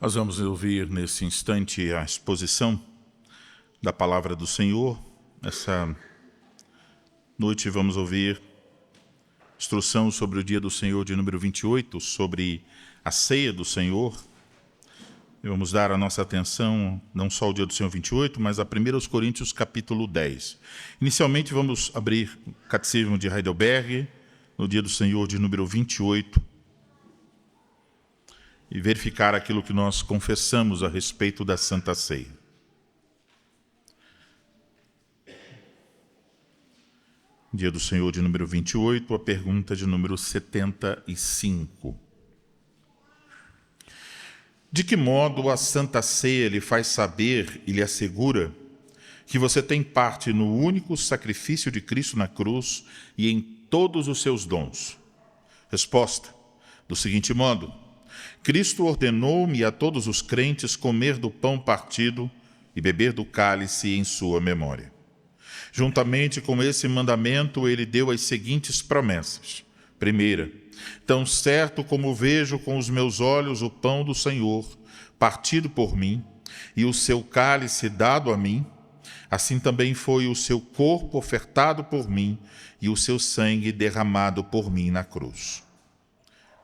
Nós vamos ouvir nesse instante a exposição da palavra do Senhor. Essa noite vamos ouvir instrução sobre o dia do Senhor de número 28, sobre a ceia do Senhor. E vamos dar a nossa atenção não só ao dia do Senhor 28, mas a 1 Coríntios capítulo 10. Inicialmente vamos abrir o Catecismo de Heidelberg, no dia do Senhor de número 28, e verificar aquilo que nós confessamos a respeito da Santa Ceia. Dia do Senhor de número 28, a pergunta de número 75. De que modo a Santa Ceia lhe faz saber e lhe assegura que você tem parte no único sacrifício de Cristo na cruz e em todos os seus dons? Resposta: do seguinte modo: Cristo ordenou-me a todos os crentes comer do pão partido e beber do cálice em sua memória. Juntamente com esse mandamento, ele deu as seguintes promessas. Primeira: tão certo como vejo com os meus olhos o pão do Senhor partido por mim e o seu cálice dado a mim, assim também foi o seu corpo ofertado por mim e o seu sangue derramado por mim na cruz.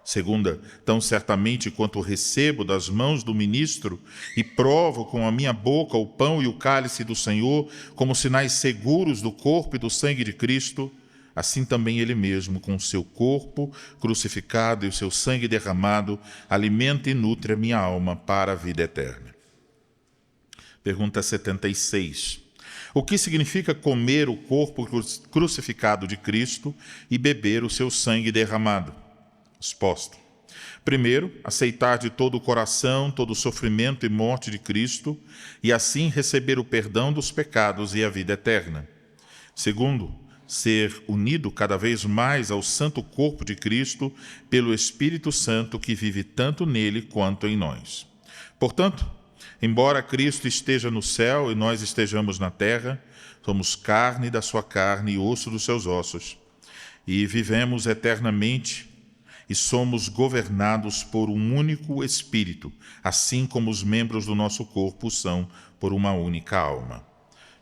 Segunda: tão certamente quanto recebo das mãos do ministro e provo com a minha boca o pão e o cálice do Senhor como sinais seguros do corpo e do sangue de Cristo, assim também ele mesmo, com o seu corpo crucificado e o seu sangue derramado, alimenta e nutre a minha alma para a vida eterna. Pergunta 76. O que significa comer o corpo crucificado de Cristo e beber o seu sangue derramado? Resposta: primeiro, aceitar de todo o coração todo o sofrimento e morte de Cristo e assim receber o perdão dos pecados e a vida eterna. Segundo, ser unido cada vez mais ao santo corpo de Cristo pelo Espírito Santo que vive tanto nele quanto em nós. Portanto, embora Cristo esteja no céu e nós estejamos na terra, somos carne da sua carne e osso dos seus ossos, e vivemos eternamente e somos governados por um único Espírito, assim como os membros do nosso corpo são por uma única alma.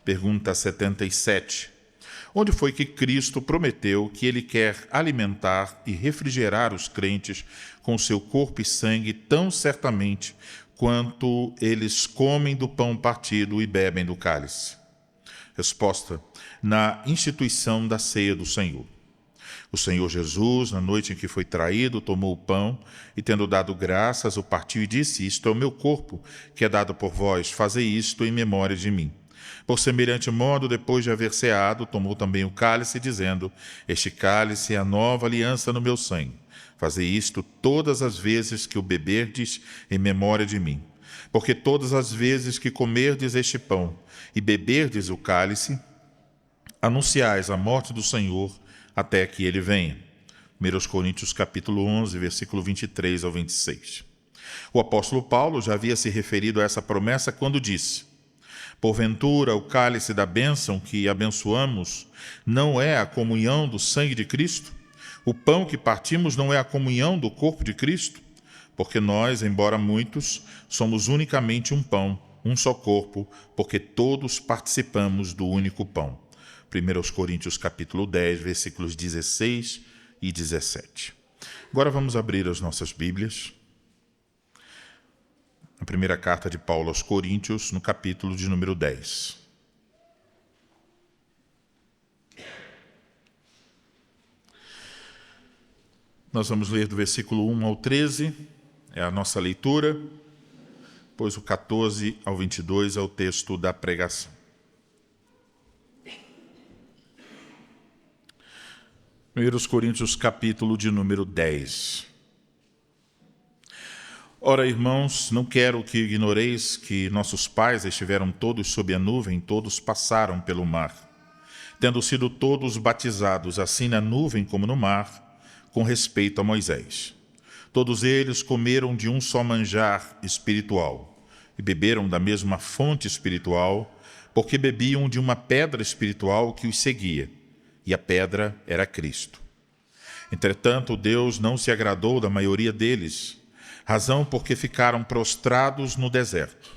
Pergunta 77. Onde foi que Cristo prometeu que ele quer alimentar e refrigerar os crentes com seu corpo e sangue tão certamente quanto eles comem do pão partido e bebem do cálice? Resposta: na instituição da ceia do Senhor. O Senhor Jesus, na noite em que foi traído, tomou o pão e, tendo dado graças, o partiu e disse: isto é o meu corpo, que é dado por vós, fazei isto em memória de mim. Por semelhante modo, depois de haver ceado, tomou também o cálice, dizendo: este cálice é a nova aliança no meu sangue. Fazei isto todas as vezes que o beberdes em memória de mim. Porque todas as vezes que comerdes este pão e beberdes o cálice, anunciais a morte do Senhor até que ele venha. 1 Coríntios capítulo 11, versículo 23 ao 26. O apóstolo Paulo já havia se referido a essa promessa quando disse: porventura o cálice da bênção que abençoamos não é a comunhão do sangue de Cristo? O pão que partimos não é a comunhão do corpo de Cristo? Porque nós, embora muitos, somos unicamente um pão, um só corpo, porque todos participamos do único pão. 1 Coríntios capítulo 10, versículos 16 e 17. Agora vamos abrir as nossas Bíblias. A primeira carta de Paulo aos Coríntios, no capítulo de número 10. Nós vamos ler do versículo 1 ao 13, é a nossa leitura, pois o 14 ao 22 é o texto da pregação. 1 Coríntios, capítulo de número 10. Ora, irmãos, não quero que ignoreis que nossos pais estiveram todos sob a nuvem, todos passaram pelo mar, tendo sido todos batizados, assim na nuvem como no mar, com respeito a Moisés. Todos eles comeram de um só manjar espiritual e beberam da mesma fonte espiritual, porque bebiam de uma pedra espiritual que os seguia, e a pedra era Cristo. Entretanto, Deus não se agradou da maioria deles, razão porque ficaram prostrados no deserto.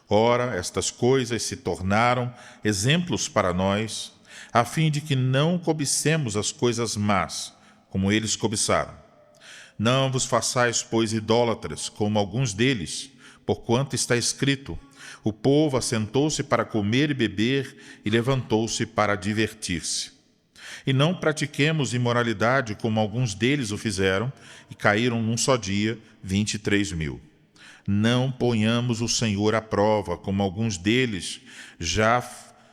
Ora, estas coisas se tornaram exemplos para nós, a fim de que não cobicemos as coisas más, como eles cobiçaram. Não vos façais, pois, idólatras, como alguns deles, porquanto está escrito: o povo assentou-se para comer e beber e levantou-se para divertir-se. E não pratiquemos imoralidade, como alguns deles o fizeram, e caíram num só dia 23.000. Não ponhamos o Senhor à prova, como alguns deles já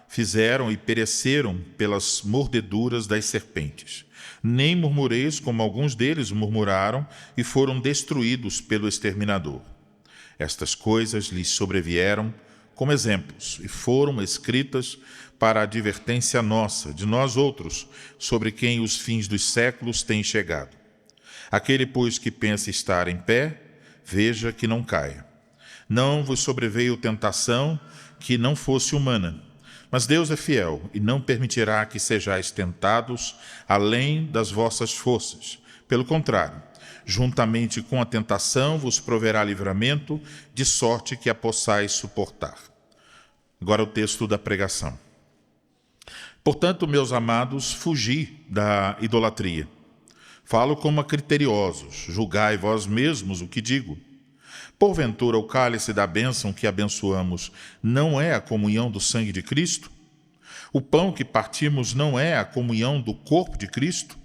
fizeram e pereceram pelas mordeduras das serpentes. Nem murmureis, como alguns deles murmuraram e foram destruídos pelo exterminador. Estas coisas lhes sobrevieram como exemplos e foram escritas para a advertência nossa, de nós outros, sobre quem os fins dos séculos têm chegado. Aquele, pois, que pensa estar em pé, veja que não caia. Não vos sobreveio tentação que não fosse humana, mas Deus é fiel e não permitirá que sejais tentados além das vossas forças. Pelo contrário, juntamente com a tentação vos proverá livramento, de sorte que a possais suportar. Agora o texto da pregação. Portanto, meus amados, fugi da idolatria. Falo como a criteriosos, julgai vós mesmos o que digo. Porventura, o cálice da bênção que abençoamos não é a comunhão do sangue de Cristo? O pão que partimos não é a comunhão do corpo de Cristo?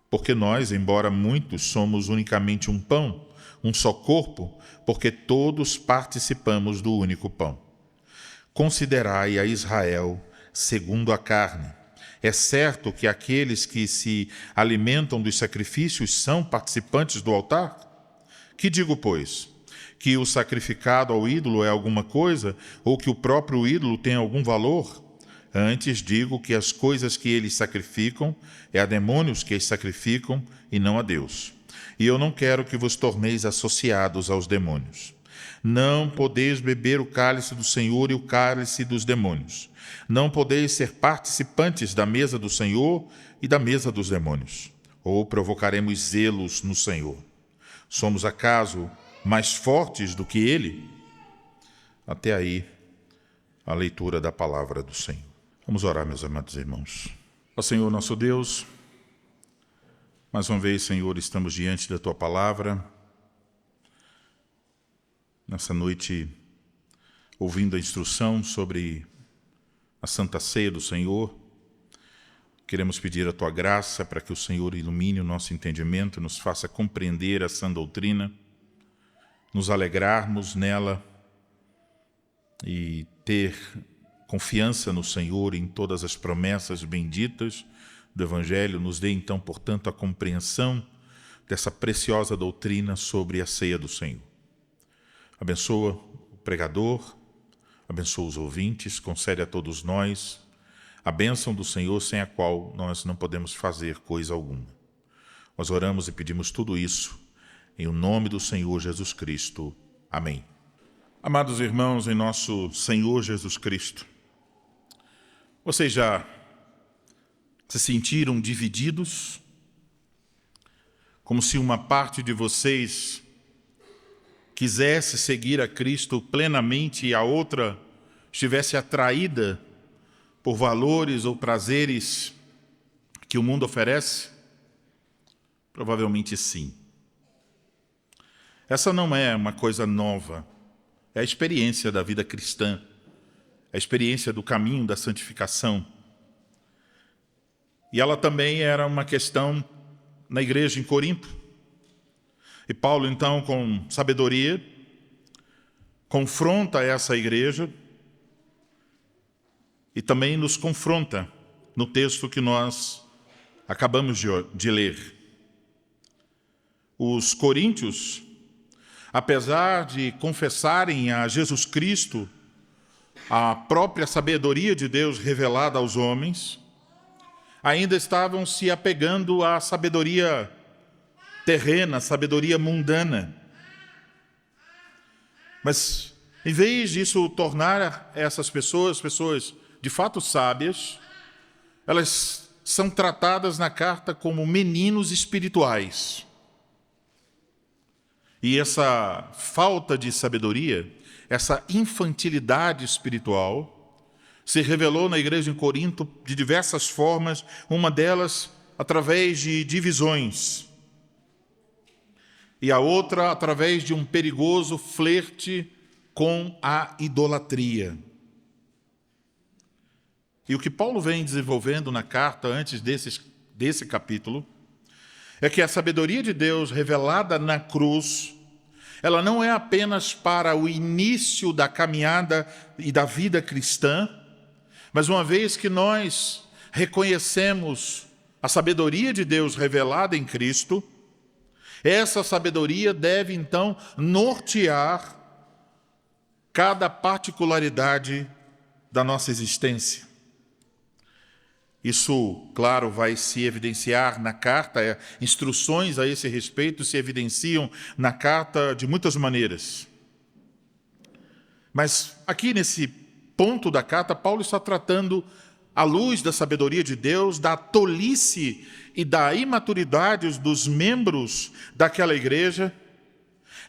Porque nós, embora muitos, somos unicamente um pão, um só corpo, porque todos participamos do único pão. Considerai a Israel segundo a carne. É certo que aqueles que se alimentam dos sacrifícios são participantes do altar? Que digo, pois? Que o sacrificado ao ídolo é alguma coisa, ou que o próprio ídolo tem algum valor? Antes digo que as coisas que eles sacrificam é a demônios que as sacrificam e não a Deus. E eu não quero que vos torneis associados aos demônios. Não podeis beber o cálice do Senhor e o cálice dos demônios. Não podeis ser participantes da mesa do Senhor e da mesa dos demônios. Ou provocaremos zelos no Senhor. Somos, acaso, mais fortes do que Ele? Até aí, a leitura da palavra do Senhor. Vamos orar, meus amados irmãos. Ó Senhor, nosso Deus, mais uma vez, Senhor, estamos diante da Tua palavra, nessa noite, ouvindo a instrução sobre a Santa Ceia do Senhor. Queremos pedir a Tua graça para que o Senhor ilumine o nosso entendimento, nos faça compreender a sã doutrina, nos alegrarmos nela e ter confiança no Senhor em todas as promessas benditas do Evangelho. Nos dê, então, portanto, a compreensão dessa preciosa doutrina sobre a ceia do Senhor. Abençoa o pregador, abençoa os ouvintes, concede a todos nós a bênção do Senhor, sem a qual nós não podemos fazer coisa alguma. Nós oramos e pedimos tudo isso em o nome do Senhor Jesus Cristo. Amém. Amados irmãos, em nosso Senhor Jesus Cristo, vocês já se sentiram divididos? Como se uma parte de vocês quisesse seguir a Cristo plenamente e a outra estivesse atraída por valores ou prazeres que o mundo oferece? Provavelmente sim. Essa não é uma coisa nova, é a experiência da vida cristã, é a experiência do caminho da santificação. E ela também era uma questão na igreja em Corinto. E Paulo, então, com sabedoria, confronta essa igreja e também nos confronta no texto que nós acabamos de ler. Os coríntios, apesar de confessarem a Jesus Cristo a própria sabedoria de Deus revelada aos homens, ainda estavam se apegando à sabedoria terrena, sabedoria mundana. Mas, em vez disso tornar essas pessoas de fato sábias, elas são tratadas na carta como meninos espirituais. E essa falta de sabedoria, essa infantilidade espiritual, se revelou na igreja em Corinto de diversas formas, uma delas através de divisões, e a outra através de um perigoso flerte com a idolatria. E o que Paulo vem desenvolvendo na carta antes desse capítulo é que a sabedoria de Deus revelada na cruz, ela não é apenas para o início da caminhada e da vida cristã, mas uma vez que nós reconhecemos a sabedoria de Deus revelada em Cristo, essa sabedoria deve então nortear cada particularidade da nossa existência. Isso, claro, vai se evidenciar na carta, instruções a esse respeito se evidenciam na carta de muitas maneiras. Mas aqui nesse ponto da carta, Paulo está tratando, à luz da sabedoria de Deus, da tolice e da imaturidade dos membros daquela igreja,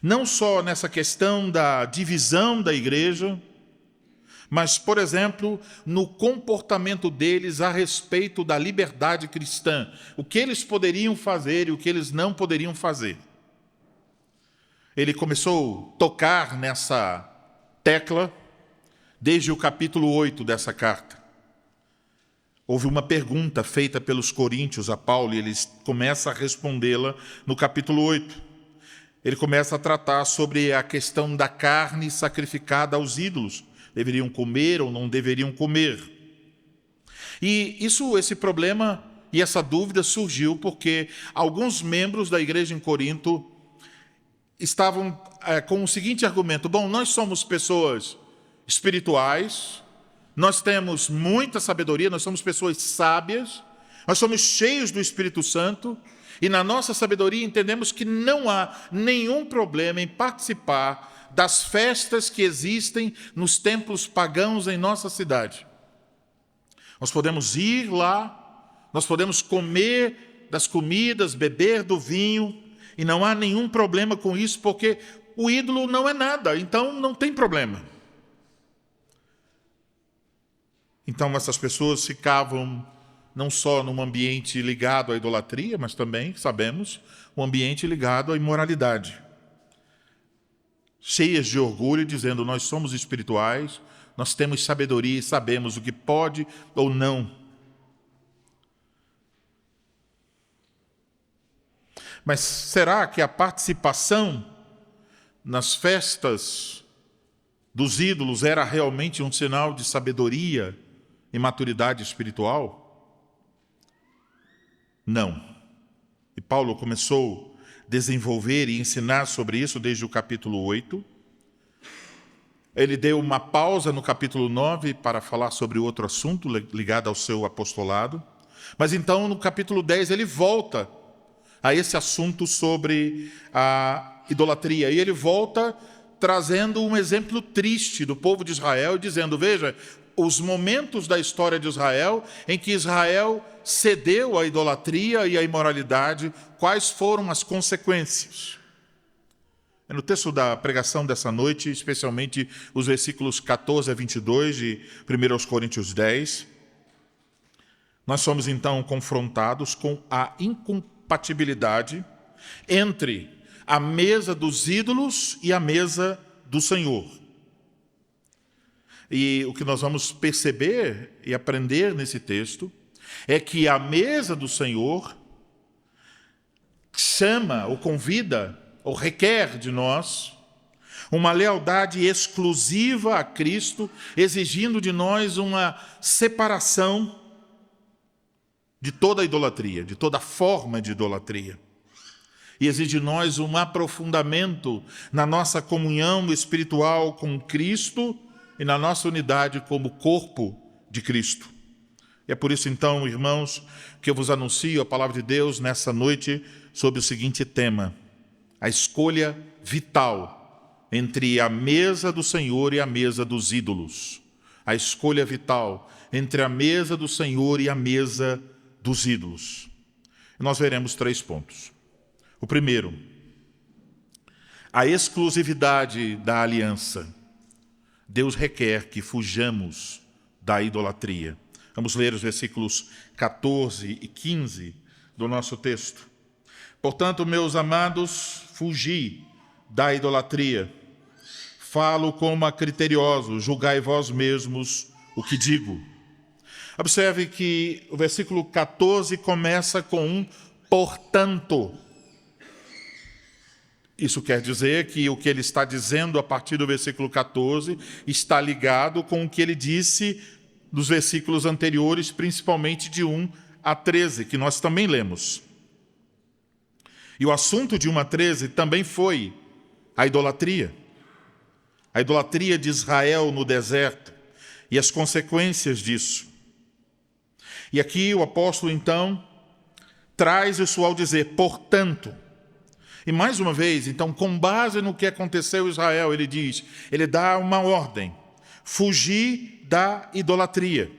não só nessa questão da divisão da igreja, mas, por exemplo, no comportamento deles a respeito da liberdade cristã, o que eles poderiam fazer e o que eles não poderiam fazer. Ele começou a tocar nessa tecla desde o capítulo 8 dessa carta. Houve uma pergunta feita pelos coríntios a Paulo e ele começa a respondê-la no capítulo 8. Ele começa a tratar sobre a questão da carne sacrificada aos ídolos. Deveriam comer ou não deveriam comer. E esse problema e essa dúvida surgiu porque alguns membros da igreja em Corinto estavam com o seguinte argumento: bom, nós somos pessoas espirituais, nós temos muita sabedoria, nós somos pessoas sábias, nós somos cheios do Espírito Santo, e na nossa sabedoria entendemos que não há nenhum problema em participar das festas que existem nos templos pagãos em nossa cidade. Nós podemos ir lá, nós podemos comer das comidas, beber do vinho, e não há nenhum problema com isso, porque o ídolo não é nada, então não tem problema. Então essas pessoas ficavam não só num ambiente ligado à idolatria, mas também, sabemos, um ambiente ligado à imoralidade. Cheias de orgulho, dizendo: nós somos espirituais, nós temos sabedoria e sabemos o que pode ou não. Mas será que a participação nas festas dos ídolos era realmente um sinal de sabedoria e maturidade espiritual? Não. E Paulo começou a desenvolver e ensinar sobre isso desde o capítulo 8. Ele deu uma pausa no capítulo 9 para falar sobre outro assunto ligado ao seu apostolado. Mas então, no capítulo 10, ele volta a esse assunto sobre a idolatria. E ele volta trazendo um exemplo triste do povo de Israel, dizendo: veja, os momentos da história de Israel em que Israel cedeu à idolatria e à imoralidade, quais foram as consequências? No texto da pregação dessa noite, especialmente os versículos 14 a 22 de 1 Coríntios 10, nós somos então confrontados com a incompatibilidade entre a mesa dos ídolos e a mesa do Senhor. E o que nós vamos perceber e aprender nesse texto é que a mesa do Senhor chama ou convida ou requer de nós uma lealdade exclusiva a Cristo, exigindo de nós uma separação de toda a idolatria, de toda forma de idolatria. E exige de nós um aprofundamento na nossa comunhão espiritual com Cristo e na nossa unidade como corpo de Cristo. E é por isso, então, irmãos, que eu vos anuncio a palavra de Deus nessa noite sobre o seguinte tema: a escolha vital entre a mesa do Senhor e a mesa dos ídolos. A escolha vital entre a mesa do Senhor e a mesa dos ídolos. Nós veremos 3 pontos. O primeiro, a exclusividade da aliança. Deus requer que fujamos da idolatria. Vamos ler os versículos 14 e 15 do nosso texto. Portanto, meus amados, fugi da idolatria. Falo como a criteriosos, julgai vós mesmos o que digo. Observe que o versículo 14 começa com um portanto. Isso quer dizer que o que ele está dizendo a partir do versículo 14 está ligado com o que ele disse nos versículos anteriores, principalmente de 1 a 13, que nós também lemos. E o assunto de 1 a 13 também foi a idolatria de Israel no deserto e as consequências disso. E aqui o apóstolo, então, traz isso ao dizer, portanto. E mais uma vez, então, com base no que aconteceu em Israel, ele dá uma ordem, fugir da idolatria.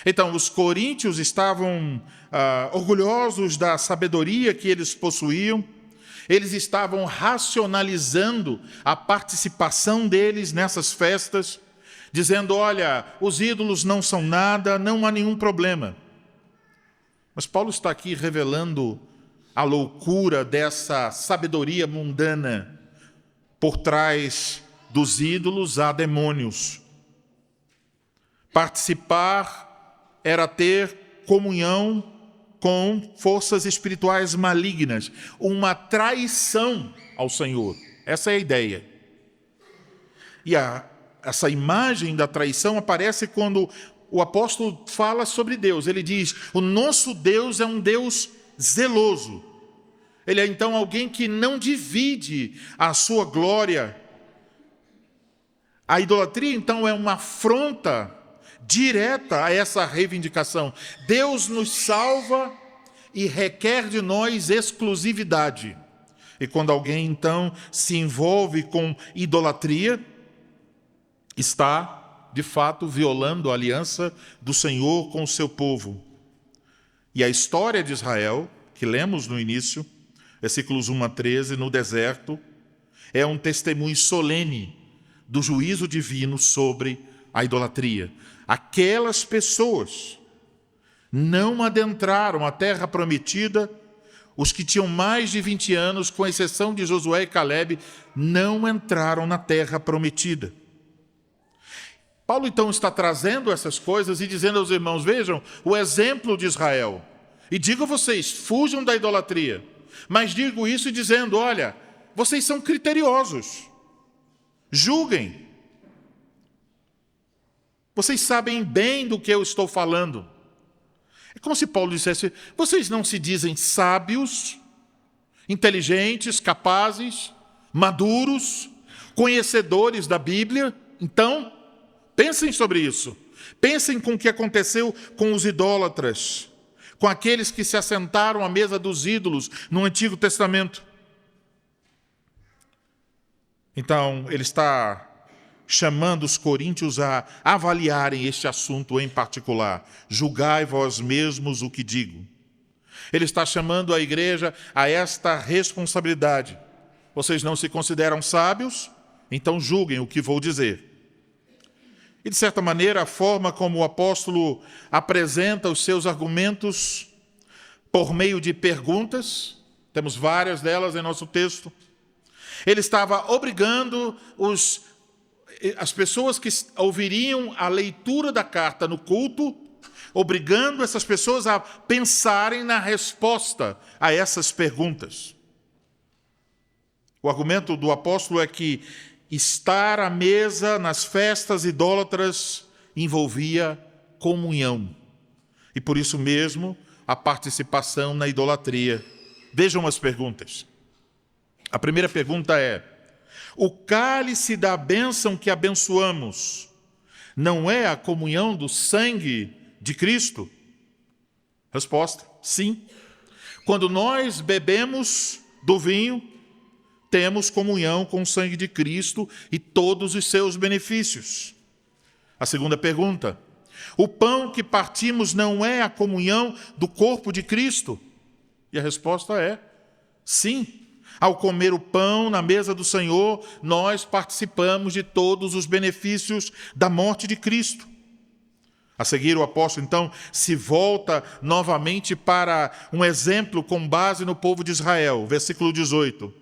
Então, os coríntios estavam orgulhosos da sabedoria que eles possuíam, eles estavam racionalizando a participação deles nessas festas, dizendo, olha, os ídolos não são nada, não há nenhum problema. Mas Paulo está aqui revelando a loucura dessa sabedoria mundana. Por trás dos ídolos há demônios. Participar era ter comunhão com forças espirituais malignas, uma traição ao Senhor. Essa é a ideia. E essa imagem da traição aparece quando o apóstolo fala sobre Deus. Ele diz, o nosso Deus é um Deus zeloso. Ele é então alguém que não divide a sua glória. A idolatria então é uma afronta direta a essa reivindicação. Deus nos salva e requer de nós exclusividade. E quando alguém então se envolve com idolatria, está, de fato, violando a aliança do Senhor com o seu povo. E a história de Israel, que lemos no início, versículos 1 a 13, no deserto, é um testemunho solene do juízo divino sobre a idolatria. Aquelas pessoas não adentraram a terra prometida, os que tinham mais de 20 anos, com exceção de Josué e Calebe, não entraram na terra prometida. Paulo, então, está trazendo essas coisas e dizendo aos irmãos, vejam o exemplo de Israel. E digo a vocês, fujam da idolatria. Mas digo isso dizendo, olha, vocês são criteriosos. Julguem. Vocês sabem bem do que eu estou falando. É como se Paulo dissesse, vocês não se dizem sábios, inteligentes, capazes, maduros, conhecedores da Bíblia? Então, pensem sobre isso. Pensem com o que aconteceu com os idólatras, com aqueles que se assentaram à mesa dos ídolos no Antigo Testamento. Então, ele está chamando os coríntios a avaliarem este assunto em particular. Julgai vós mesmos o que digo. Ele está chamando a igreja a esta responsabilidade. Vocês não se consideram sábios? Então julguem o que vou dizer. E, de certa maneira, a forma como o apóstolo apresenta os seus argumentos por meio de perguntas, temos várias delas em nosso texto, ele estava obrigando as pessoas que ouviriam a leitura da carta no culto, obrigando essas pessoas a pensarem na resposta a essas perguntas. O argumento do apóstolo é que estar à mesa nas festas idólatras envolvia comunhão. E por isso mesmo, a participação na idolatria. Vejam as perguntas. A primeira pergunta é, o cálice da bênção que abençoamos não é a comunhão do sangue de Cristo? Resposta, sim. Quando nós bebemos do vinho, temos comunhão com o sangue de Cristo e todos os seus benefícios. A segunda pergunta, O pão que partimos não é a comunhão do corpo de Cristo? E a resposta é sim. Ao comer o pão na mesa do Senhor, nós participamos de todos os benefícios da morte de Cristo. A seguir, o apóstolo, então, se volta novamente para um exemplo com base no povo de Israel. Versículo 18.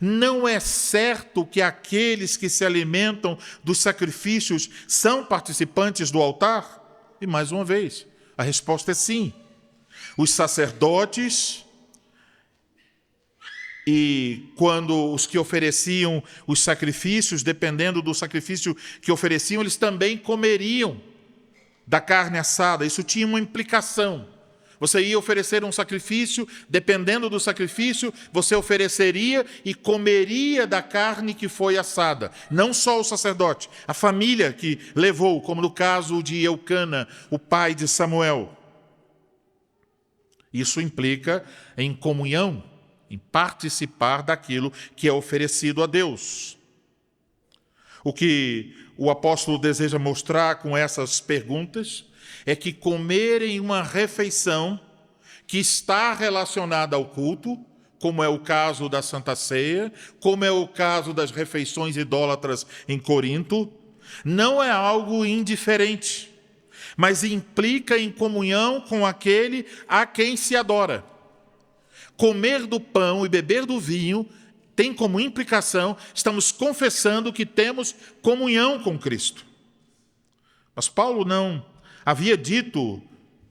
Não é certo que aqueles que se alimentam dos sacrifícios são participantes do altar? E mais uma vez, a resposta é sim. Os sacerdotes, e quando os que ofereciam os sacrifícios, dependendo do sacrifício que ofereciam, eles também comeriam da carne assada. Isso tinha uma implicação. Você ia oferecer um sacrifício, dependendo do sacrifício, você ofereceria e comeria da carne que foi assada. Não só o sacerdote, a família que levou, como no caso de Eucana, o pai de Samuel. Isso implica em comunhão, em participar daquilo que é oferecido a Deus. O que o apóstolo deseja mostrar com essas perguntas é que comer em uma refeição que está relacionada ao culto, como é o caso da Santa Ceia, como é o caso das refeições idólatras em Corinto, não é algo indiferente, mas implica em comunhão com aquele a quem se adora. Comer do pão e beber do vinho tem como implicação, estamos confessando que temos comunhão com Cristo. Mas Paulo não havia dito,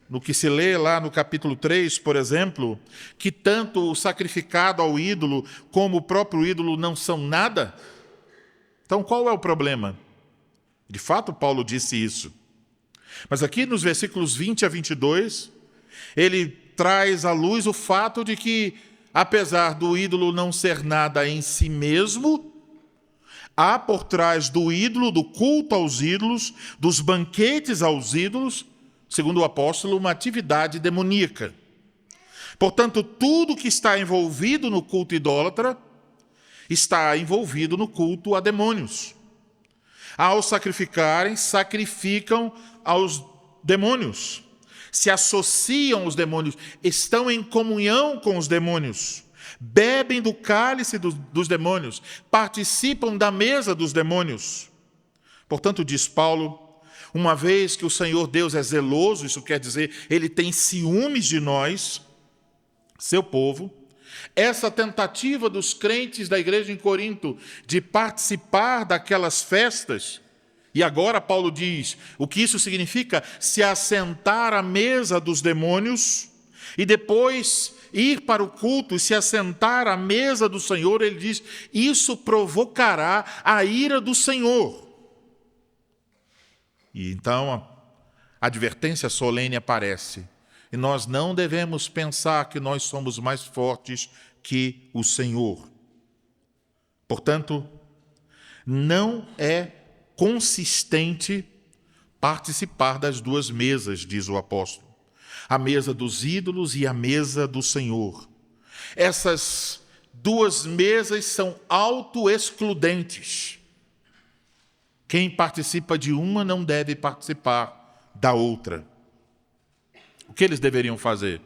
no que se lê lá no capítulo 3, por exemplo, que tanto o sacrificado ao ídolo como o próprio ídolo não são nada? Então qual é o problema? De fato, Paulo disse isso. Mas aqui nos versículos 20 a 22, ele traz à luz o fato de que, apesar do ídolo não ser nada em si mesmo, há por trás do ídolo, do culto aos ídolos, dos banquetes aos ídolos, segundo o apóstolo, uma atividade demoníaca. Portanto, tudo que está envolvido no culto idólatra está envolvido no culto a demônios. Ao sacrificarem, sacrificam aos demônios. Se associam aos demônios, estão em comunhão com os demônios. Bebem do cálice dos demônios, participam da mesa dos demônios. Portanto, diz Paulo, uma vez que o Senhor Deus é zeloso, isso quer dizer, ele tem ciúmes de nós, seu povo, essa tentativa dos crentes da igreja em Corinto de participar daquelas festas, e agora Paulo diz, o que isso significa? Se assentar à mesa dos demônios, e depois ir para o culto e se assentar à mesa do Senhor, ele diz, isso provocará a ira do Senhor. E então a advertência solene aparece. E nós não devemos pensar que nós somos mais fortes que o Senhor. Portanto, não é consistente participar das duas mesas, diz o apóstolo. A mesa dos ídolos e a mesa do Senhor. Essas duas mesas são autoexcludentes. Quem participa de uma não deve participar da outra. O que eles deveriam fazer?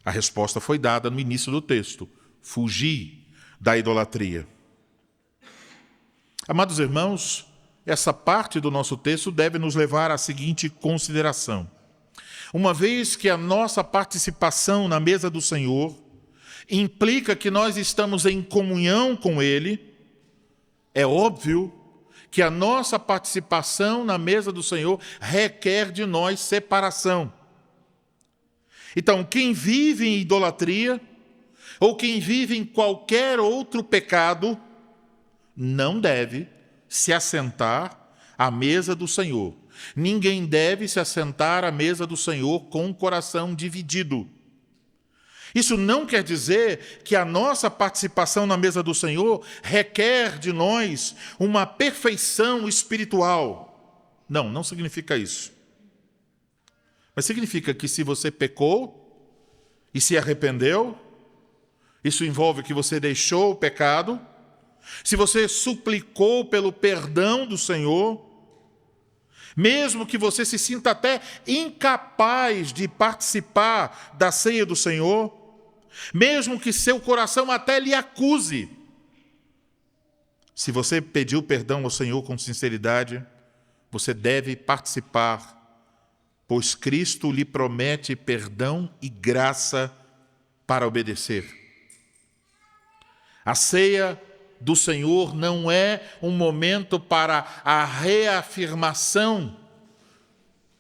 A resposta foi dada no início do texto. Fugir da idolatria. Amados irmãos, essa parte do nosso texto deve nos levar à seguinte consideração. Uma vez que a nossa participação na mesa do Senhor implica que nós estamos em comunhão com Ele, é óbvio que a nossa participação na mesa do Senhor requer de nós separação. Então, quem vive em idolatria, ou quem vive em qualquer outro pecado, não deve se assentar à mesa do Senhor. Ninguém deve se assentar à mesa do Senhor com o coração dividido. Isso não quer dizer que a nossa participação na mesa do Senhor requer de nós uma perfeição espiritual. Não, não significa isso. Mas significa que se você pecou e se arrependeu, isso envolve que você deixou o pecado, se você suplicou pelo perdão do Senhor, Mesmo que você se sinta até incapaz de participar da ceia do Senhor, mesmo que seu coração até lhe acuse, se você pediu perdão ao Senhor com sinceridade, você deve participar, pois Cristo lhe promete perdão e graça para obedecer. A ceia do Senhor não é um momento para a reafirmação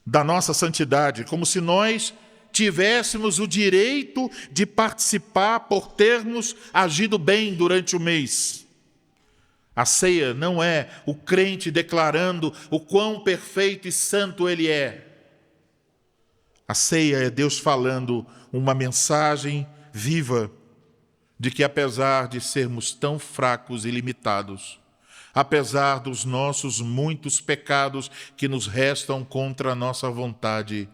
da nossa santidade, como se nós tivéssemos o direito de participar por termos agido bem durante o mês. A ceia não é o crente declarando o quão perfeito e santo ele é. A ceia é Deus falando uma mensagem viva de que, apesar de sermos tão fracos e limitados, apesar dos nossos muitos pecados que nos restam contra a nossa vontade,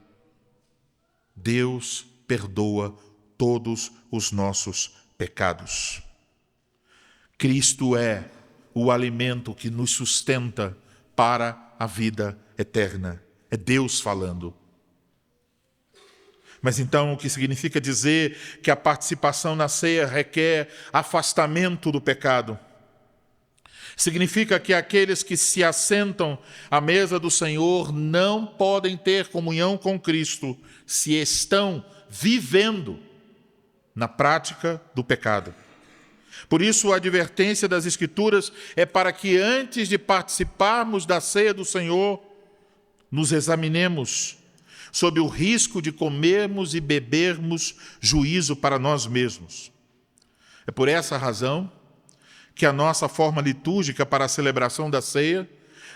Deus perdoa todos os nossos pecados. Cristo é o alimento que nos sustenta para a vida eterna. É Deus falando. Mas então, o que significa dizer que a participação na ceia requer afastamento do pecado? Significa que aqueles que se assentam à mesa do Senhor não podem ter comunhão com Cristo se estão vivendo na prática do pecado. Por isso, a advertência das Escrituras é para que, antes de participarmos da ceia do Senhor, nos examinemos sob o risco de comermos e bebermos juízo para nós mesmos. É por essa razão que a nossa forma litúrgica para a celebração da ceia,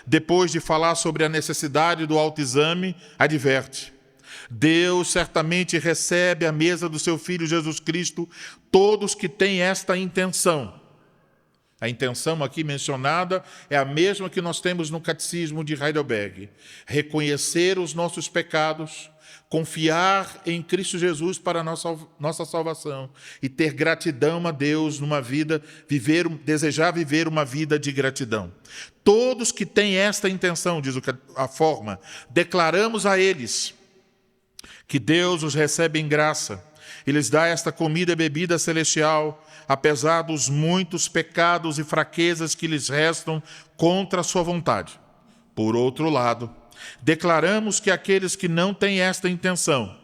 depois de falar sobre a necessidade do autoexame, adverte: Deus certamente recebe à mesa do seu Filho Jesus Cristo todos que têm esta intenção. A intenção aqui mencionada é a mesma que nós temos no Catecismo de Heidelberg: reconhecer os nossos pecados, confiar em Cristo Jesus para a nossa salvação e ter gratidão a Deus numa vida, desejar viver uma vida de gratidão. Todos que têm esta intenção, diz a forma, declaramos a eles que Deus os recebe em graça e lhes dá esta comida e bebida celestial, apesar dos muitos pecados e fraquezas que lhes restam contra a sua vontade. Por outro lado, declaramos que aqueles que não têm esta intenção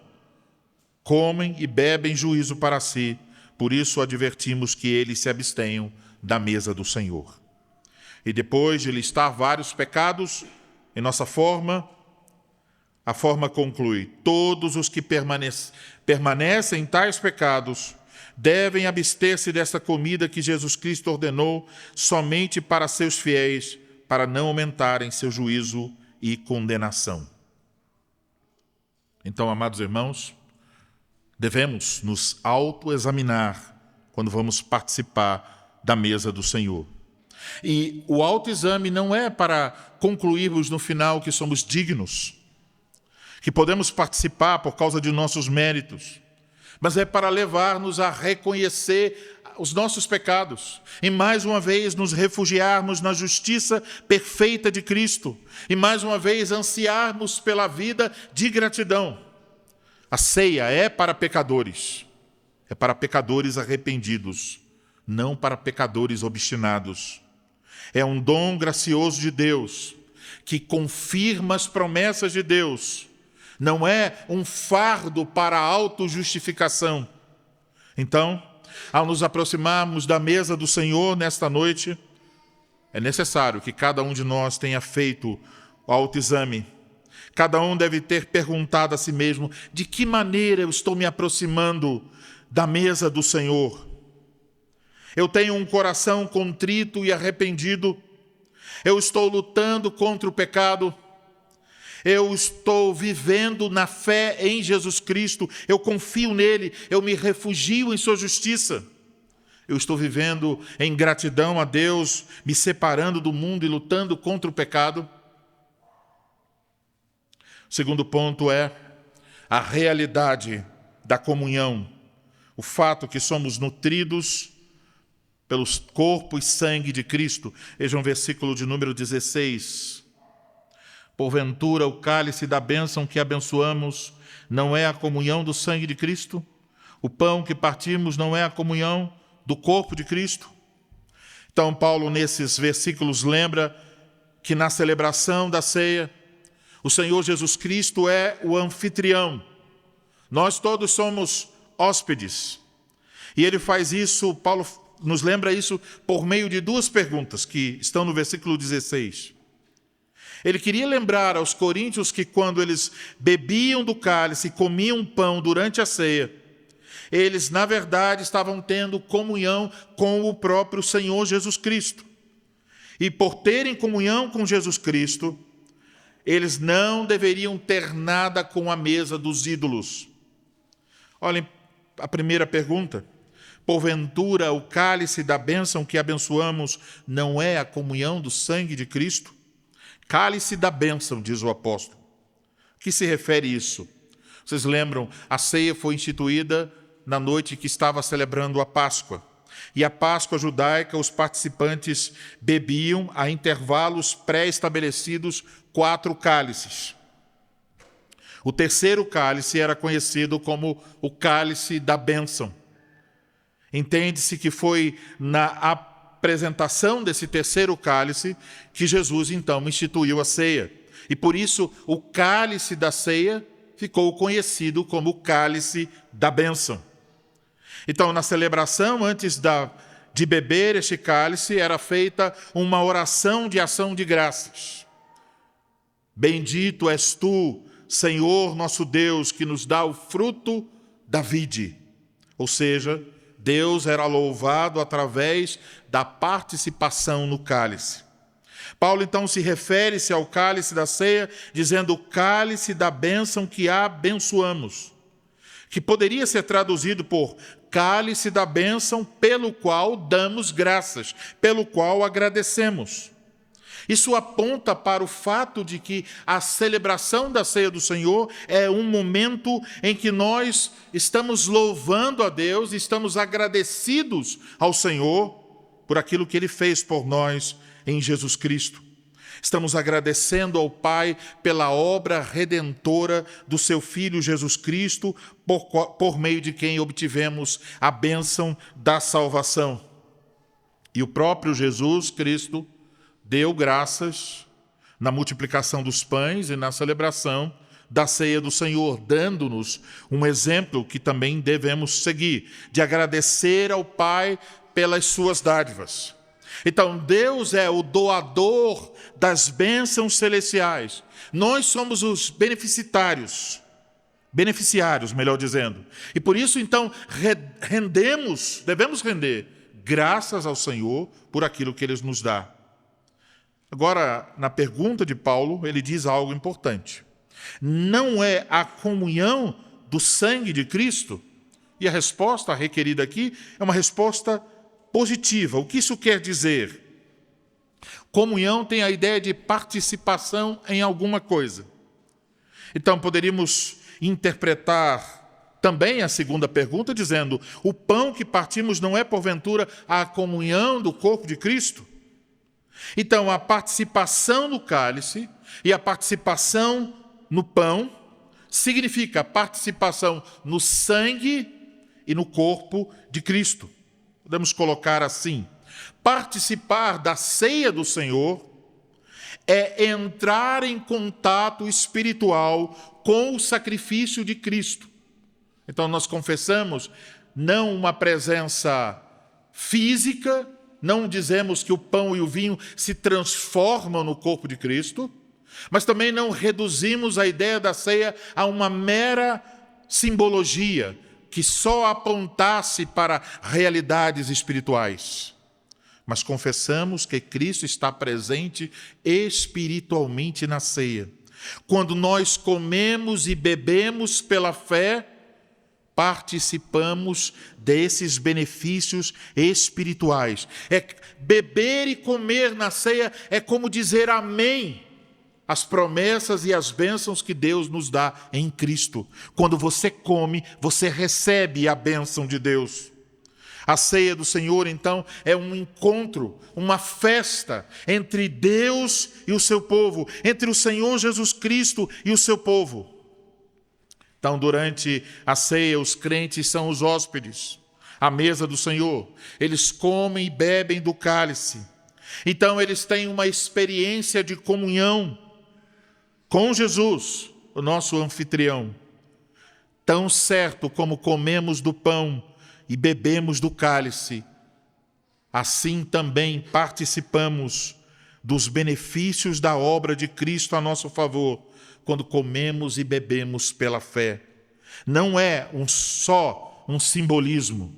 comem e bebem juízo para si, por isso advertimos que eles se abstenham da mesa do Senhor. E depois de listar vários pecados, em nossa forma, a forma conclui: todos os que permanecem em tais pecados devem abster-se desta comida que Jesus Cristo ordenou somente para seus fiéis, para não aumentarem seu juízo e condenação. Então, amados irmãos, devemos nos autoexaminar quando vamos participar da mesa do Senhor. E o autoexame não é para concluirmos no final que somos dignos, que podemos participar por causa de nossos méritos, mas é para levar-nos a reconhecer os nossos pecados e, mais uma vez, nos refugiarmos na justiça perfeita de Cristo e, mais uma vez, ansiarmos pela vida de gratidão. A ceia é para pecadores arrependidos, não para pecadores obstinados. É um dom gracioso de Deus que confirma as promessas de Deus. Não é um fardo para a autojustificação. Então, ao nos aproximarmos da mesa do Senhor nesta noite, é necessário que cada um de nós tenha feito o autoexame. Cada um deve ter perguntado a si mesmo: de que maneira eu estou me aproximando da mesa do Senhor? Eu tenho um coração contrito e arrependido? Eu estou lutando contra o pecado? Eu estou vivendo na fé em Jesus Cristo, eu confio nele, eu me refugio em sua justiça. Eu estou vivendo em gratidão a Deus, me separando do mundo e lutando contra o pecado. O segundo ponto é a realidade da comunhão, o fato que somos nutridos pelo corpo e sangue de Cristo. Vejam o versículo de número 16. Porventura, o cálice da bênção que abençoamos não é a comunhão do sangue de Cristo? O pão que partimos não é a comunhão do corpo de Cristo? Então, Paulo, nesses versículos, lembra que na celebração da ceia, o Senhor Jesus Cristo é o anfitrião. Nós todos somos hóspedes. E ele faz isso, Paulo nos lembra isso por meio de duas perguntas que estão no versículo 16. Ele queria lembrar aos coríntios que quando eles bebiam do cálice e comiam pão durante a ceia, eles, na verdade, estavam tendo comunhão com o próprio Senhor Jesus Cristo. E por terem comunhão com Jesus Cristo, eles não deveriam ter nada com a mesa dos ídolos. Olhem a primeira pergunta. Porventura, o cálice da bênção que abençoamos não é a comunhão do sangue de Cristo? Cálice da bênção, diz o apóstolo. A que se refere isso? Vocês lembram, a ceia foi instituída na noite que estava celebrando a Páscoa. E a Páscoa judaica, os participantes bebiam, a intervalos pré-estabelecidos, 4 cálices. O terceiro cálice era conhecido como o cálice da bênção. Entende-se que foi na apresentação desse terceiro cálice que Jesus, então, instituiu a ceia. E por isso, o cálice da ceia ficou conhecido como o cálice da bênção. Então, na celebração, antes de beber este cálice, era feita uma oração de ação de graças. Bendito és tu, Senhor nosso Deus, que nos dá o fruto da vide. Ou seja, Deus era louvado através da participação no cálice. Paulo, então, se refere-se ao cálice da ceia, dizendo o cálice da bênção que abençoamos, que poderia ser traduzido por cálice da bênção pelo qual damos graças, pelo qual agradecemos. Isso aponta para o fato de que a celebração da ceia do Senhor é um momento em que nós estamos louvando a Deus, estamos agradecidos ao Senhor por aquilo que Ele fez por nós em Jesus Cristo. Estamos agradecendo ao Pai pela obra redentora do seu Filho Jesus Cristo, por meio de quem obtivemos a bênção da salvação. E o próprio Jesus Cristo deu graças na multiplicação dos pães e na celebração da ceia do Senhor, dando-nos um exemplo que também devemos seguir, de agradecer ao Pai pelas suas dádivas. Então, Deus é o doador das bênçãos celestiais. Nós somos os beneficiários, melhor dizendo. E por isso, então, devemos render graças ao Senhor por aquilo que Ele nos dá. Agora, na pergunta de Paulo, ele diz algo importante. Não é a comunhão do sangue de Cristo? E a resposta requerida aqui é uma resposta positiva. O que isso quer dizer? Comunhão tem a ideia de participação em alguma coisa. Então, poderíamos interpretar também a segunda pergunta dizendo: o pão que partimos não é, porventura, a comunhão do corpo de Cristo? Então, a participação no cálice e a participação no pão significa a participação no sangue e no corpo de Cristo. Podemos colocar assim: participar da ceia do Senhor é entrar em contato espiritual com o sacrifício de Cristo. Então, nós confessamos não uma presença física, não dizemos que o pão e o vinho se transformam no corpo de Cristo, mas também não reduzimos a ideia da ceia a uma mera simbologia que só apontasse para realidades espirituais. Mas confessamos que Cristo está presente espiritualmente na ceia. Quando nós comemos e bebemos pela fé, participamos desses benefícios espirituais. Beber e comer na ceia é como dizer amém às promessas e às bênçãos que Deus nos dá em Cristo. Quando você come, você recebe a bênção de Deus. A ceia do Senhor, então, é um encontro, uma festa entre Deus e o seu povo, entre o Senhor Jesus Cristo e o seu povo. Então, durante a ceia, os crentes são os hóspedes, à mesa do Senhor. Eles comem e bebem do cálice. Então, eles têm uma experiência de comunhão com Jesus, o nosso anfitrião. Tão certo como comemos do pão e bebemos do cálice, assim também participamos dos benefícios da obra de Cristo a nosso favor, quando comemos e bebemos pela fé. Não é só um simbolismo,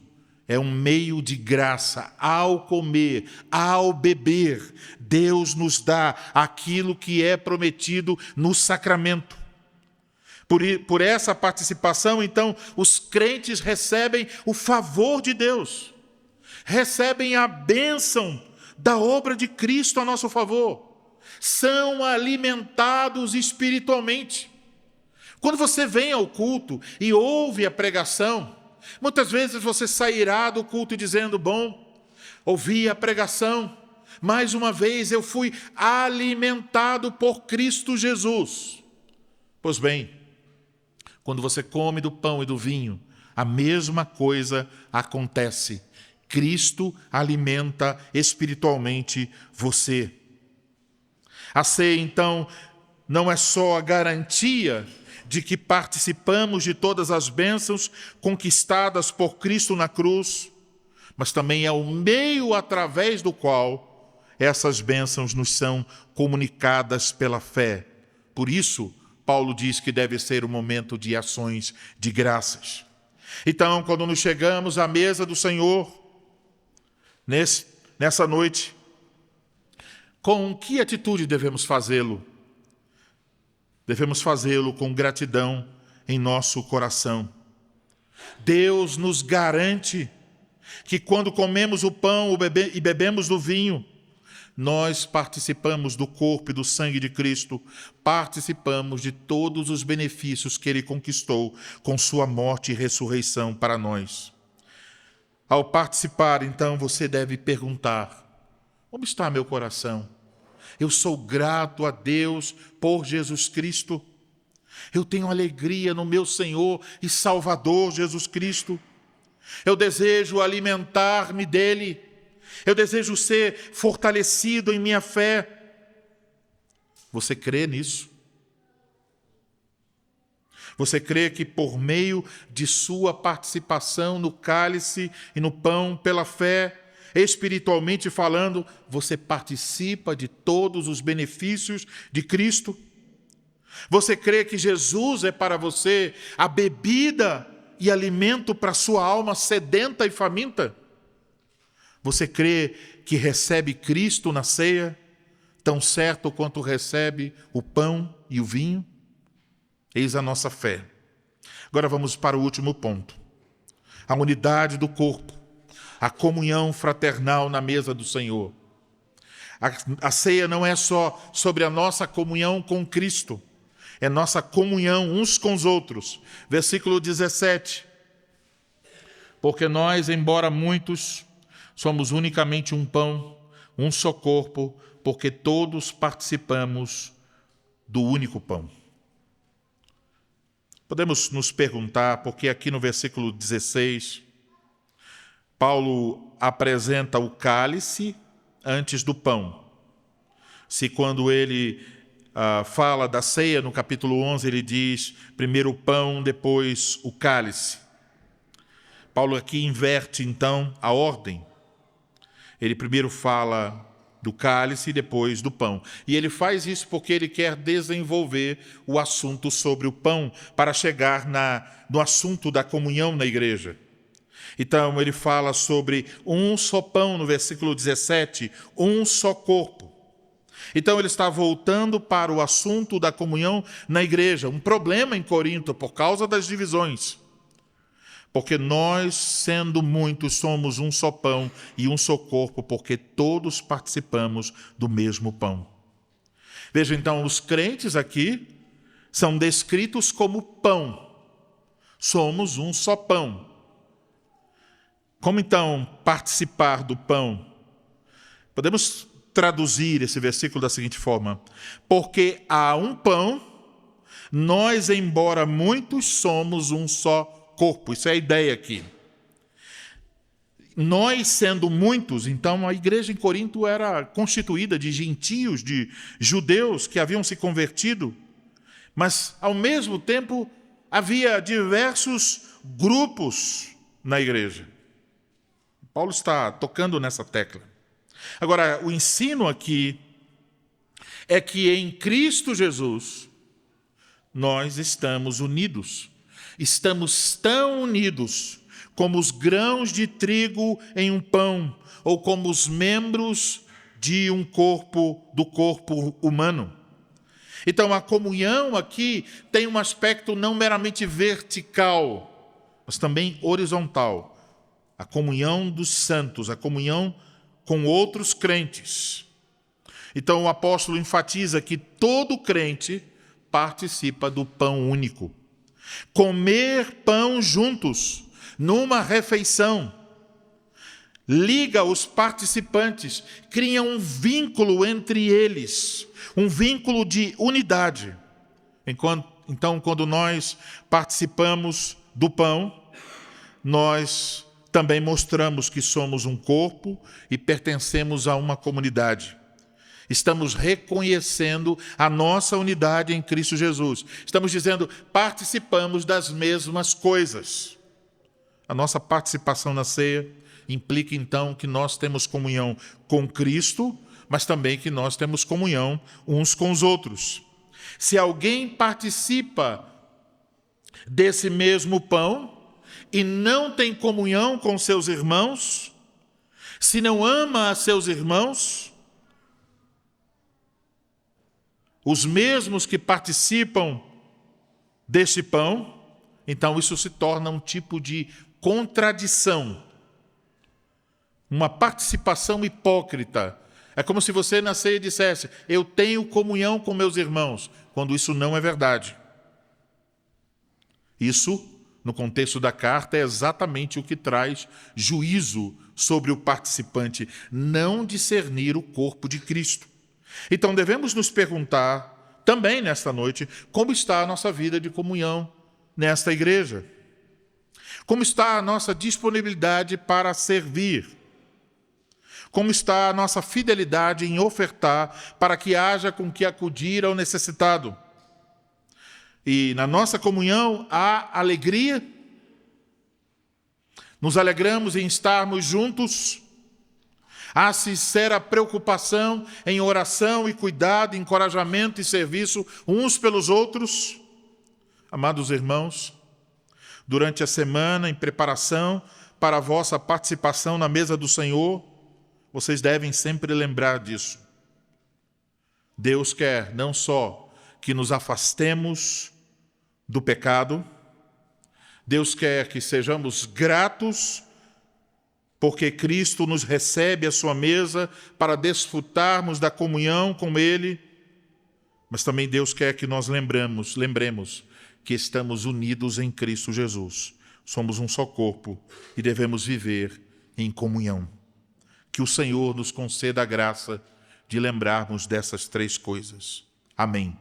é um meio de graça. Ao comer, ao beber, Deus nos dá aquilo que é prometido no sacramento. Por essa participação, então, os crentes recebem o favor de Deus, recebem a bênção da obra de Cristo a nosso favor, são alimentados espiritualmente. Quando você vem ao culto e ouve a pregação, muitas vezes você sairá do culto dizendo: bom, ouvi a pregação, mais uma vez eu fui alimentado por Cristo Jesus. Pois bem, quando você come do pão e do vinho, a mesma coisa acontece. Cristo alimenta espiritualmente você. A ceia, então, não é só a garantia de que participamos de todas as bênçãos conquistadas por Cristo na cruz, mas também é o meio através do qual essas bênçãos nos são comunicadas pela fé. Por isso, Paulo diz que deve ser um momento de ações de graças. Então, quando nos chegamos à mesa do Senhor, nessa noite, com que atitude devemos fazê-lo? Devemos fazê-lo com gratidão em nosso coração. Deus nos garante que quando comemos o pão e bebemos do vinho, nós participamos do corpo e do sangue de Cristo, participamos de todos os benefícios que Ele conquistou com sua morte e ressurreição para nós. Ao participar, então, você deve perguntar: como está meu coração? Eu sou grato a Deus por Jesus Cristo. Eu tenho alegria no meu Senhor e Salvador Jesus Cristo. Eu desejo alimentar-me dele. Eu desejo ser fortalecido em minha fé. Você crê nisso? Você crê que por meio de sua participação no cálice e no pão pela fé, espiritualmente falando, você participa de todos os benefícios de Cristo? Você crê que Jesus é para você a bebida e alimento para sua alma sedenta e faminta? Você crê que recebe Cristo na ceia, tão certo quanto recebe o pão e o vinho? Eis a nossa fé. Agora vamos para o último ponto. A unidade do corpo, a comunhão fraternal na mesa do Senhor. A ceia não é só sobre a nossa comunhão com Cristo, é nossa comunhão uns com os outros. Versículo 17. Porque nós, embora muitos, somos unicamente um pão, um só corpo, porque todos participamos do único pão. Podemos nos perguntar, porque aqui no versículo 16, Paulo apresenta o cálice antes do pão. Se quando ele fala da ceia, no capítulo 11, ele diz primeiro o pão, depois o cálice. Paulo aqui inverte, então, a ordem. Ele primeiro fala do cálice e depois do pão. E ele faz isso porque ele quer desenvolver o assunto sobre o pão para chegar no assunto da comunhão na igreja. Então, ele fala sobre um só pão, no versículo 17, um só corpo. Então, ele está voltando para o assunto da comunhão na igreja, um problema em Corinto por causa das divisões. Porque nós, sendo muitos, somos um só pão e um só corpo, porque todos participamos do mesmo pão. Veja, então, os crentes aqui são descritos como pão. Somos um só pão. Como então participar do pão? Podemos traduzir esse versículo da seguinte forma: porque há um pão, nós, embora muitos, somos um só corpo. Isso é a ideia aqui. Nós sendo muitos, então a igreja em Corinto era constituída de gentios, de judeus que haviam se convertido, mas ao mesmo tempo havia diversos grupos na igreja. Paulo está tocando nessa tecla. Agora, o ensino aqui é que em Cristo Jesus nós estamos unidos. Estamos tão unidos como os grãos de trigo em um pão, ou como os membros de um corpo, do corpo humano. Então, a comunhão aqui tem um aspecto não meramente vertical, mas também horizontal. A comunhão dos santos, a comunhão com outros crentes. Então, o apóstolo enfatiza que todo crente participa do pão único. Comer pão juntos, numa refeição, liga os participantes, cria um vínculo entre eles, um vínculo de unidade. Então, quando nós participamos do pão, nós também mostramos que somos um corpo e pertencemos a uma comunidade. Estamos reconhecendo a nossa unidade em Cristo Jesus. Estamos dizendo, participamos das mesmas coisas. A nossa participação na ceia implica, então, que nós temos comunhão com Cristo, mas também que nós temos comunhão uns com os outros. Se alguém participa desse mesmo pão e não tem comunhão com seus irmãos, se não ama a seus irmãos, os mesmos que participam deste pão, então isso se torna um tipo de contradição, uma participação hipócrita. É como se você na ceia dissesse, eu tenho comunhão com meus irmãos, quando isso não é verdade. Isso, no contexto da carta, é exatamente o que traz juízo sobre o participante, não discernir o corpo de Cristo. Então devemos nos perguntar, também nesta noite, como está a nossa vida de comunhão nesta igreja? Como está a nossa disponibilidade para servir? Como está a nossa fidelidade em ofertar para que haja com que acudir ao necessitado? E na nossa comunhão há alegria? Nos alegramos em estarmos juntos? Há sincera preocupação em oração e cuidado, encorajamento e serviço uns pelos outros? Amados irmãos, durante a semana, em preparação para a vossa participação na mesa do Senhor, vocês devem sempre lembrar disso. Deus quer não só que nos afastemos do pecado, Deus quer que sejamos gratos porque Cristo nos recebe à sua mesa para desfrutarmos da comunhão com Ele, mas também Deus quer que nós lembremos que estamos unidos em Cristo Jesus. Somos um só corpo e devemos viver em comunhão. Que o Senhor nos conceda a graça de lembrarmos dessas três coisas. Amém.